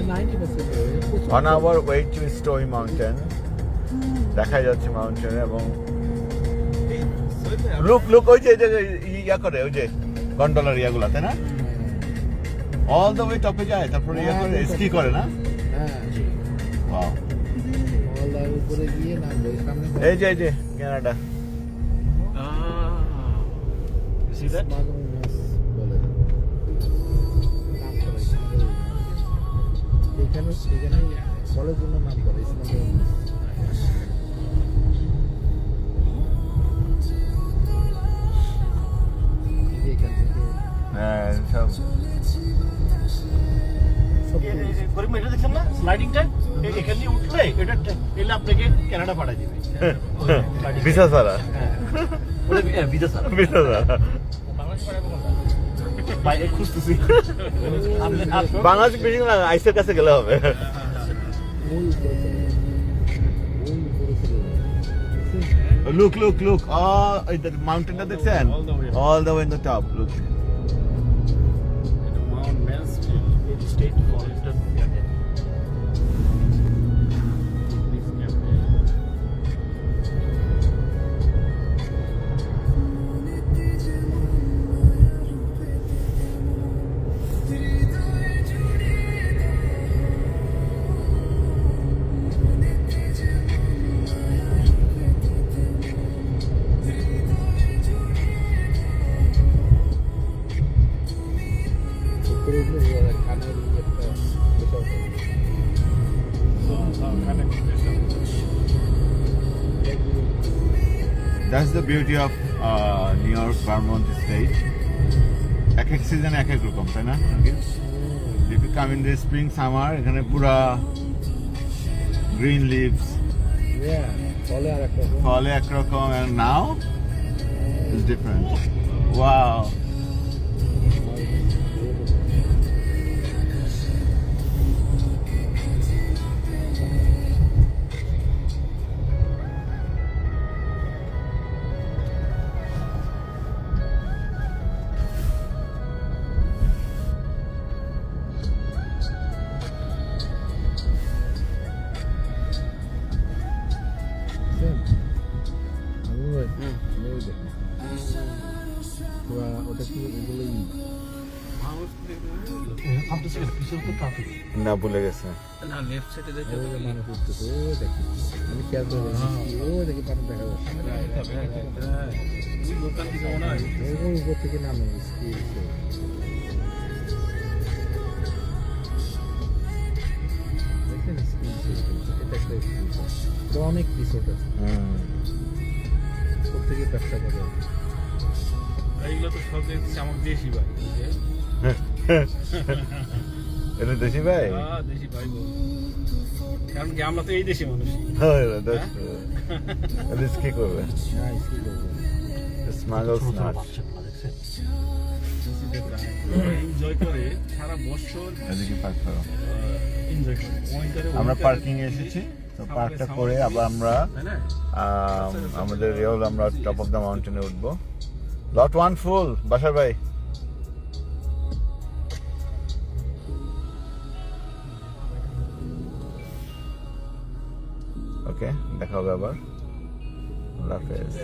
On our way to Story Mountain, দেখা যাচ্ছে mountain এবং লুক ওই যে ইয়া করে ওই যে গন্ডলার ইয়াগুলা তাই না অল দ্য ওয়ে টপে যায় তারপরে ইয়া করে স্কি করে না ওয়াও উপরে গিয়ে নামবে সামনে এই যে কানাডা See that? এখানে ফলের জন্য নাম করে হ্যাঁ সব করিম এটা দেখছেন না স্লাইডিংটা এখানে উঠলে এটা এলে আপনাকে কানাডা পাঠাই দিবে ভিসা ছাড়া ভিসা ছাড়া ভিসা ছাড়া বাইরে খুঁজতেছি বাংলাদেশ বেশি না আইসের কাছে গেলে হবে look the mountain দেখছেন all the way in the top look Mount Mansfield State Forest that's the beauty of New York Vermont state এক এক সিজনে এক এক রকম তাই না if you come in the spring summer এখানে পুরা green leaves ফলে একরকম and now it's different wow ওটা কি ওগুলোই না ভুলে গেছে না লেফট সাইডে দেখতে মানুষ উঠতেছে ও দেখি আমি খেয়াল করে ও দেখি পানি দেখা যাচ্ছে লোকাল দিকে মনে হয় উপর থেকে নামে তো অনেক রিসোর্ট আছে প্রত্যেকে ব্যবসা করে এইগুলো তো সব দেখছি আমার দেশি ভাই এটা দেশি ভাই হ্যাঁ দেশি ভাই কারণ কি আমরা তো এই দেশি মানুষ কি করবে স্মাগল স্নাট এনজয় করে সারা বছর এদিকে পার্ক করো এনজয় করে আমরা পার্কিং এ এসেছি তো পার্কটা করে আবার আমরা আমাদের রিয়েল আমরা টপ অফ দ্য মাউন্টেনে উঠবো লট 1 ফুল বাসার ভাই ওকে দেখা হবে আবার আল্লাহ হাফেজ